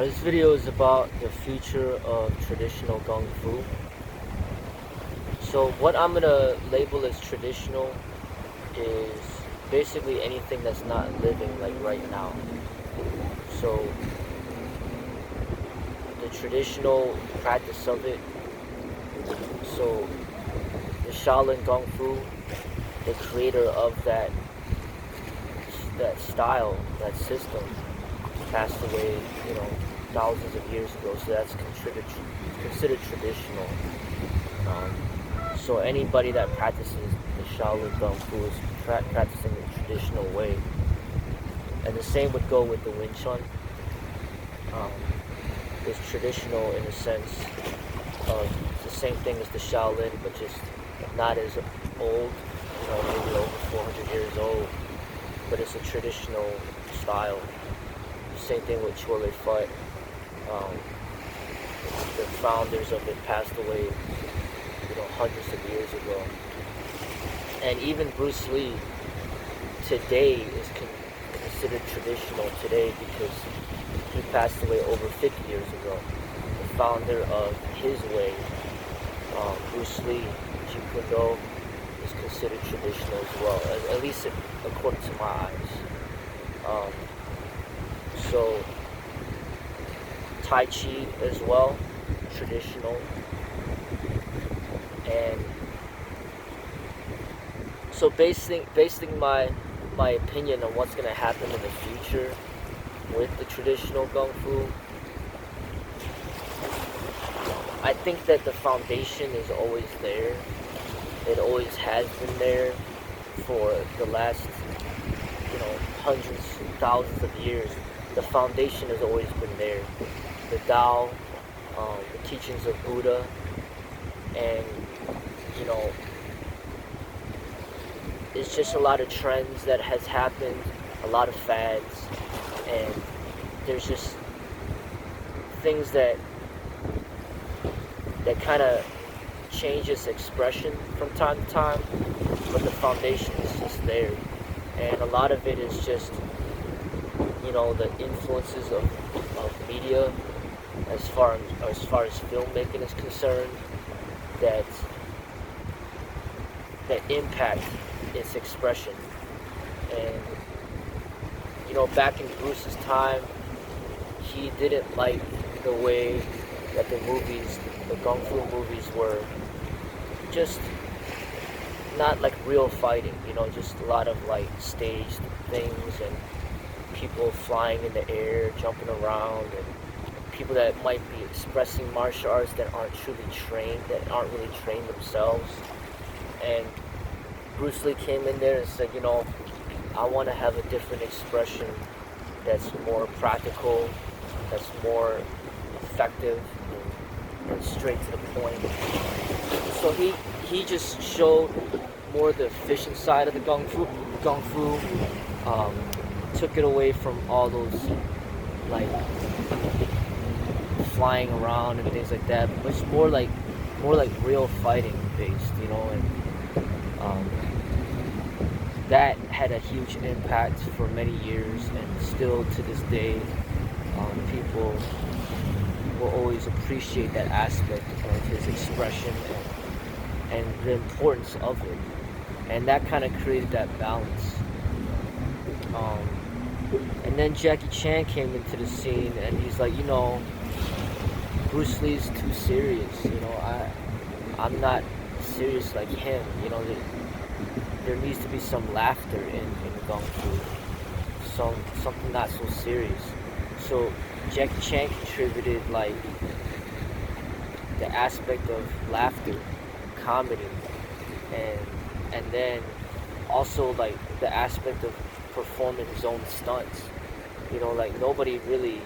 This video is about the future of traditional Kung Fu. So what I'm gonna label as traditional is basically anything that's not living like right now. So the traditional practice of it. So the Shaolin Kung Fu, the creator of that style, that system, passed away, thousands of years ago. So that's considered traditional. So anybody that practices the Shaolin Kung Fu is practicing the traditional way. And the same would go with the Wing Chun. It's traditional in the sense of the same thing as the Shaolin, but just not as old, maybe over 400 years old, but it's a traditional style. Same thing with Chua Lei Fut. The founders of it passed away, hundreds of years ago. And even Bruce Lee today is considered traditional today because he passed away over 50 years ago. The founder of his way, Bruce Lee, Jeet Kune Do, is considered traditional as well, at least according to my eyes. So Tai Chi as well, traditional. And so basing my opinion on what's going to happen in the future with the traditional Kung Fu, I think that the foundation is always there. It always has been there for the last, hundreds, thousands of years. The foundation has always been there. The Tao, the teachings of Buddha, and it's just a lot of trends that has happened, a lot of fads, and there's just things that kind of changes expression from time to time, but the foundation is just there. And a lot of it is just, the influences of media as far as filmmaking is concerned, that impact its expression. And back in Bruce's time, he didn't like the way that the Kung Fu movies were just not like real fighting, just a lot of like staged things and people flying in the air, jumping around, and people that might be expressing martial arts that aren't truly trained, that aren't really trained themselves. And Bruce Lee came in there and said, I want to have a different expression that's more practical, that's more effective, and straight to the point. So he just showed more the efficient side of the Kung Fu, took it away from all those like flying around and things like that, but it's more like real fighting based, and that had a huge impact for many years, and still to this day, people will always appreciate that aspect of his expression and the importance of it, and that kind of created that balance. And then Jackie Chan came into the scene, and he's like, Bruce Lee's too serious. I'm not serious like him. There needs to be some laughter in Kung Fu, something not so serious. So Jackie Chan contributed like the aspect of laughter, comedy, and then also like the aspect of performing his own stunts. Like nobody really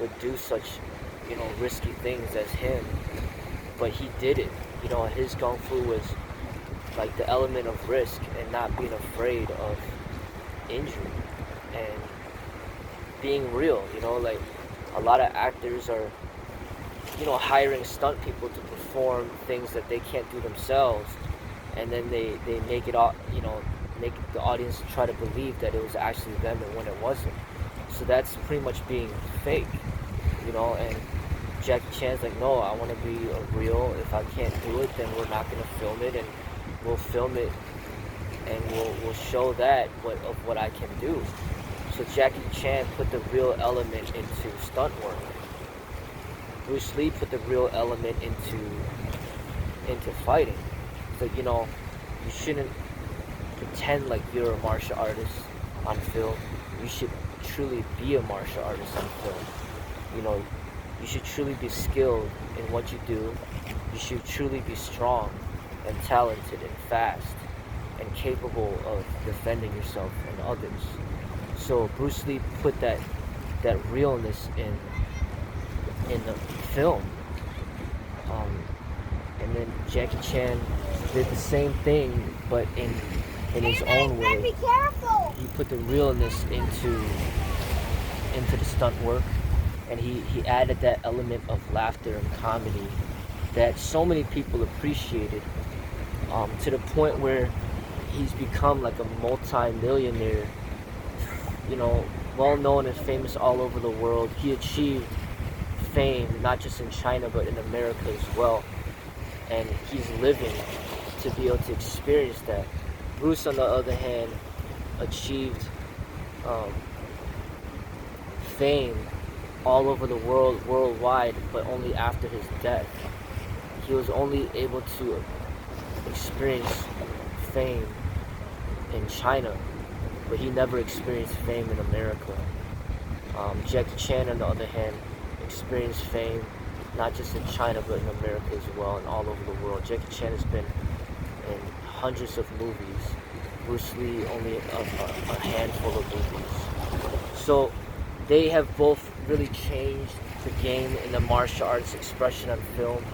would do such, risky things as him, but he did it. His Kung Fu was like the element of risk and not being afraid of injury and being real. Like a lot of actors are, hiring stunt people to perform things that they can't do themselves, and then they make it all, make the audience try to believe that it was actually them and when it wasn't. So that's pretty much being fake. and Jackie Chan's like, no, I want to be real. If I can't do it, then we're not gonna film it, and we'll film it, and we'll show that of what I can do. So Jackie Chan put the real element into stunt work. Bruce Lee put the real element into fighting. So you shouldn't pretend like you're a martial artist on film. You should truly be a martial artist on film. You should truly be skilled in what you do. You should truly be strong and talented and fast and capable of defending yourself and others. So Bruce Lee put that realness in the film. And then Jackie Chan did the same thing, but in his own way. Be careful. He put the realness into the stunt work, and he added that element of laughter and comedy that so many people appreciated, to the point where he's become like a multi-millionaire, well known and famous all over the world. He achieved fame not just in China but in America as well, and he's living to be able to experience that. Bruce, on the other hand, achieved fame all over the world, worldwide, but only after his death. He was only able to experience fame in China, but he never experienced fame in America. Jackie Chan, on the other hand, experienced fame not just in China but in America as well, and all over the world. Jackie Chan has been in hundreds of movies. Bruce Lee only a handful of movies. So they have both really changed the game in the martial arts expression on film,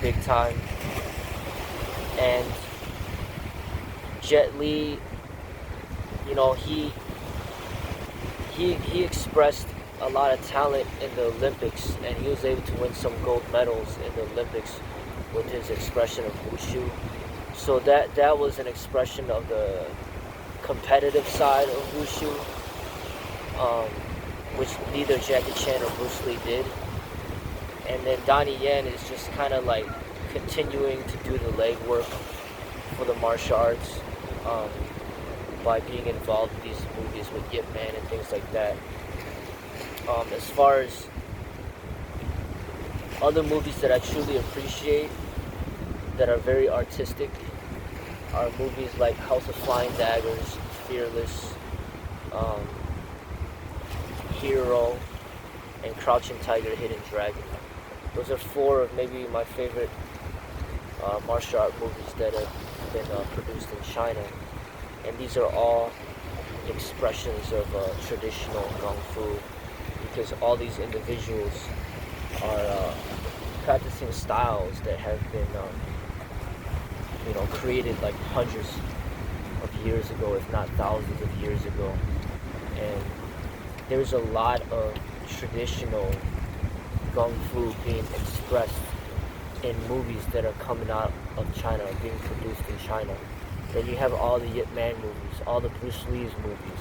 big time. And Jet Li, he expressed a lot of talent in the Olympics, and he was able to win some gold medals in the Olympics with his expression of wushu. So that was an expression of the competitive side of wushu, which neither Jackie Chan or Bruce Lee did. And then Donnie Yen is just kind of like continuing to do the legwork for the martial arts, by being involved in these movies with Yip Man and things like that. As far as other movies that I truly appreciate that are very artistic are movies like House of Flying Daggers, Fearless, Hero, and Crouching Tiger, Hidden Dragon. Those are four of maybe my favorite martial art movies that have been produced in China. And these are all expressions of traditional Kung Fu, because all these individuals are practicing styles that have been created like hundreds of years ago, if not thousands of years ago. And there's a lot of traditional Kung Fu being expressed in movies that are coming out of China, being produced in China. Then you have all the Yip Man movies, all the Bruce Lee's movies,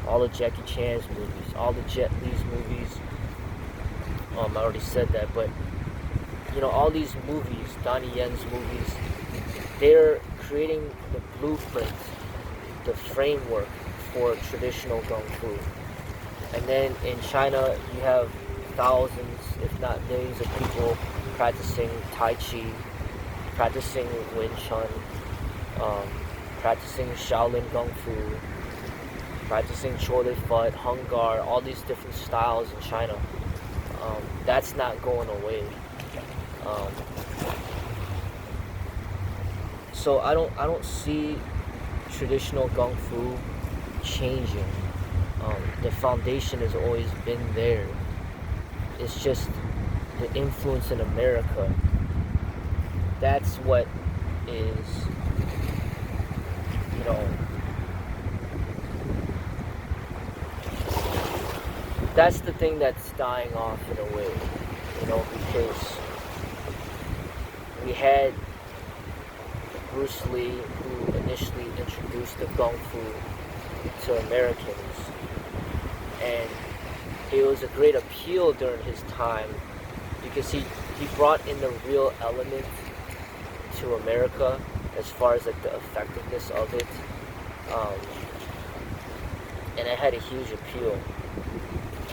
all the Jackie Chan's movies, all the Jet Li's movies. I already said that, but all these movies, Donnie Yen's movies, they're creating the blueprint, the framework for traditional Kung Fu. And then in China, you have thousands, if not millions, of people practicing Tai Chi, practicing Wing Chun, practicing Shaolin Kung Fu, practicing Chou Lei Fut, Hung Gar, all these different styles in China. That's not going away. So I don't see traditional Kung Fu changing. The foundation has always been there. It's just the influence in America. That's what is, that's the thing that's dying off in a way, because we had Bruce Lee, who initially introduced the Kung Fu to Americans, and it was a great appeal during his time because he brought in the real element to America as far as like the effectiveness of it, um, and it had a huge appeal.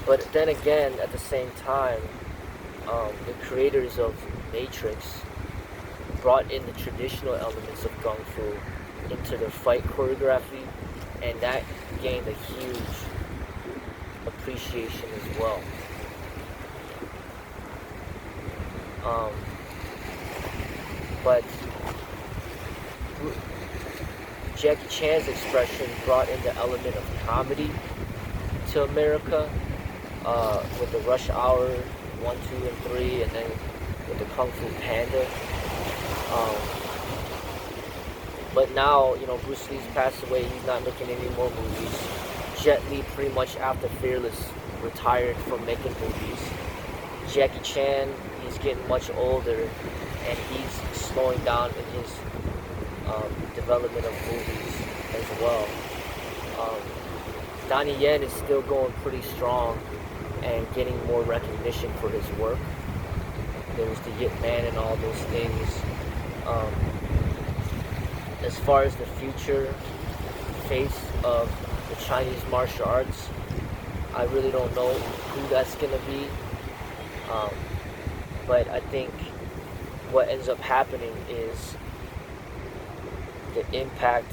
But then again, at the same time, the creators of Matrix brought in the traditional elements of Kung Fu into their fight choreography, and that gained a huge appreciation as well. Um, but Jackie Chan's expression brought in the element of comedy to America, with the Rush Hour 1, 2, and 3, and then with the Kung Fu Panda. But now, Bruce Lee's passed away. He's not making any more movies. Jet Li, pretty much after Fearless, retired from making movies. Jackie Chan, he's getting much older, and he's slowing down in his development of movies as well. Donnie Yen is still going pretty strong and getting more recognition for his work. There's the Yip Man and all those things. As far as the future face of the Chinese martial arts, I really don't know who that's going to be. But I think what ends up happening is the impact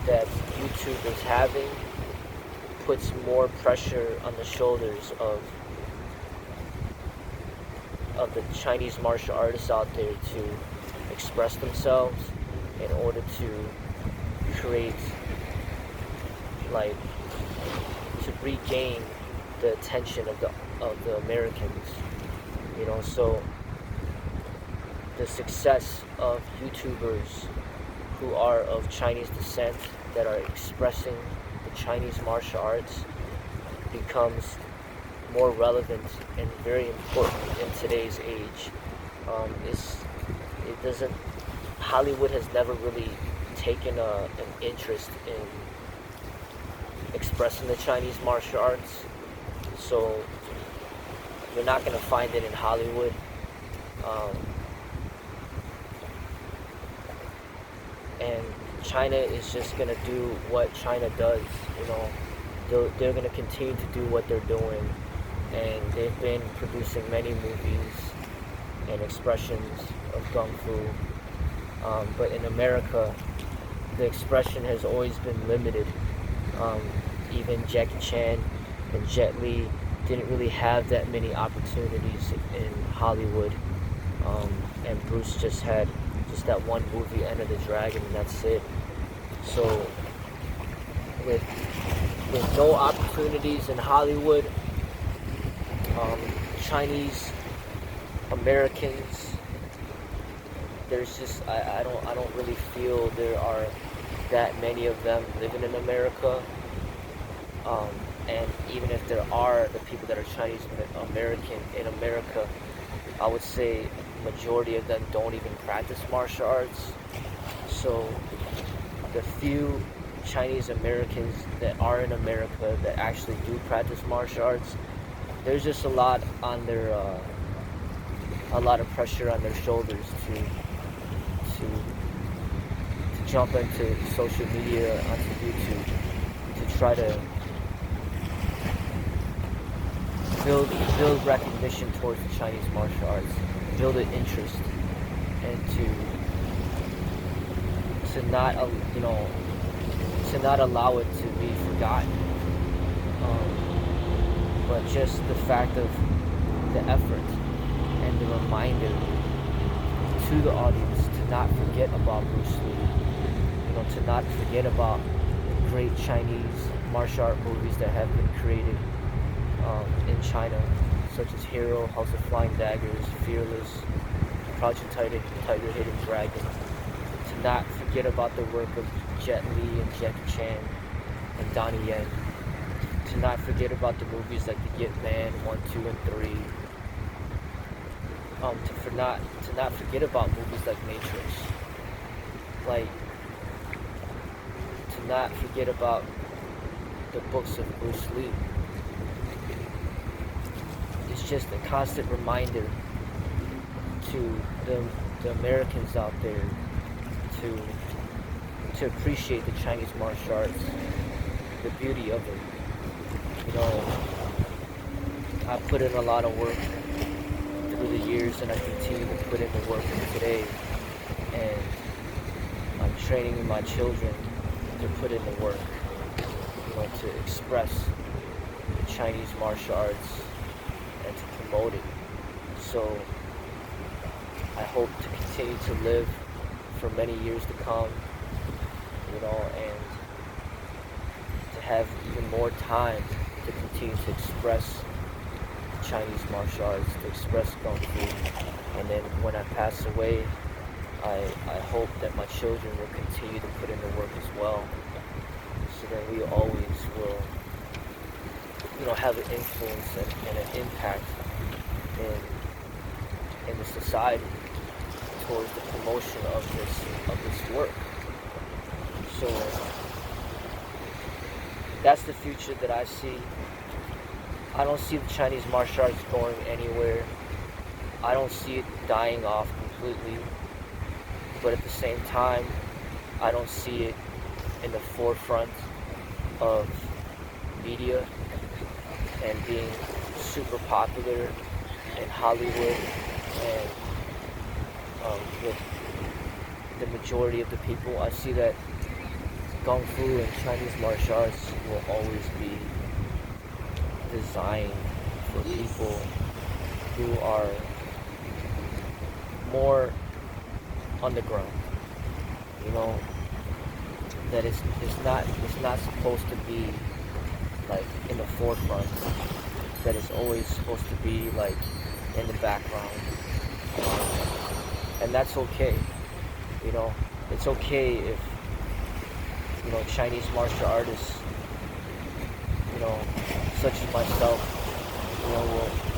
that YouTube is having puts more pressure on the shoulders of the Chinese martial artists out there to express themselves in order to create, like, to regain the attention of the Americans, so the success of YouTubers who are of Chinese descent that are expressing the Chinese martial arts becomes more relevant and very important in today's age. Hollywood has never really taken an interest in expressing the Chinese martial arts, so you're not going to find it in Hollywood. And China is just going to do what China does. They're going to continue to do what they're doing, and they've been producing many movies and expressions of Kung Fu. But in America, the expression has always been limited. Even Jackie Chan and Jet Li didn't really have that many opportunities in Hollywood. And Bruce just had that one movie, Enter the Dragon, and that's it. So with no opportunities in Hollywood, Chinese Americans, there's just I don't really feel there are that many of them living in America. And even if there are the people that are Chinese American in America, I would say majority of them don't even practice martial arts. So the few Chinese Americans that are in America that actually do practice martial arts, there's just a lot of pressure on their shoulders to jump into social media, onto YouTube, to try to build recognition towards the Chinese martial arts, build an interest, and to not allow it to be forgotten. But just the fact of the effort and the reminder to the audience to not forget about Bruce Lee, to not forget about the great Chinese martial art movies that have been created in China, such as Hero, House of Flying Daggers, Fearless, Crouching Tiger, Hidden Dragon. To not forget about the work of Jet Li and Jackie Chan and Donnie Yen. To not forget about the movies like The Yip Man 1, 2, and 3. To not forget about movies like Matrix. To not forget about the books of Bruce Lee. it's just a constant reminder to the Americans out there to appreciate the Chinese martial arts, the beauty of it. You know, I put in a lot of work through the years, and I continue to put in the work today. And I'm training my children to put in the work, you know, to express the Chinese martial arts and to promote it. So I hope to continue to live for many years to come, you know, and to have even more time to continue to express Chinese martial arts, to express Kung Fu. And then when I pass away, I hope that my children will continue to put in the work as well, so that we always will, you know, have an influence and an impact in the society towards the promotion of this work. So that's the future that I see. I don't see the Chinese martial arts going anywhere. I don't see it dying off completely. But at the same time, I don't see it in the forefront of media and being super popular in Hollywood and with the majority of the people. I see that Kung Fu and Chinese martial arts will always be designed for people who are more underground. You know, that it's not supposed to be like in the forefront. That it's always supposed to be like in the background. And that's okay. You know, it's okay if, you know, Chinese martial artists, you know, such as myself, you know,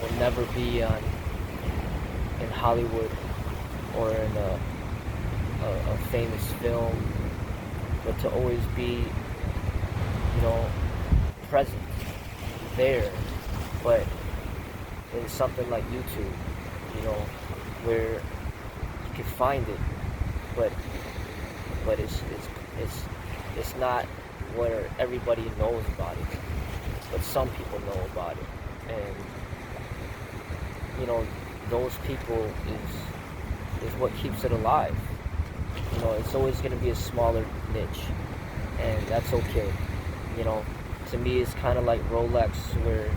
will never be in Hollywood or in a famous film, but to always be, you know, present there, but in something like YouTube, you know, where you can find it, but it's not where everybody knows about it, but some people know about it, and you know, those people is what keeps it alive. You know, it's always going to be a smaller niche, and that's okay. You know, to me, it's kind of like Rolex, where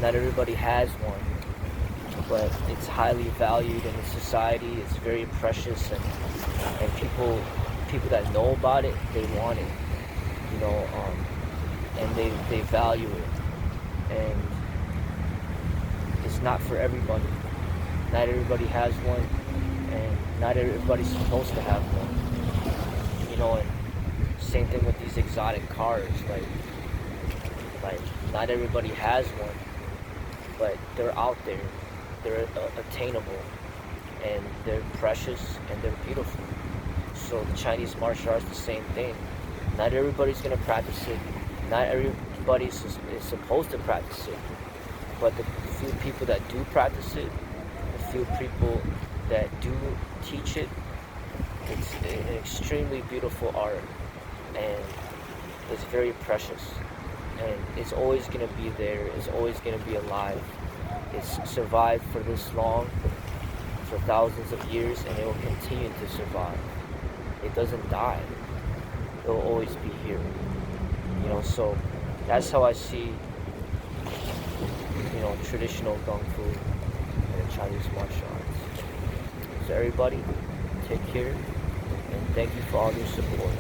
not everybody has one, but it's highly valued in the society. It's very precious, and people that know about it, they want it. You know, and they value it, and it's not for everybody. Not everybody has one, and not everybody's supposed to have one. You know, and same thing with these exotic cars. Like not everybody has one, but they're out there. They're attainable, and they're precious, and they're beautiful. So the Chinese martial arts, the same thing. Not everybody's gonna practice it. Not everybody is supposed to practice it. But the few people that do practice it, the few people that do teach it, it's an extremely beautiful art, and it's very precious, and it's always going to be there. It's always going to be alive. It's survived for this long, for thousands of years, and it will continue to survive. It doesn't die. It will always be here. You know, so that's how I see, you know, traditional Kung Fu and Chinese martial arts. So everybody, take care, and thank you for all your support.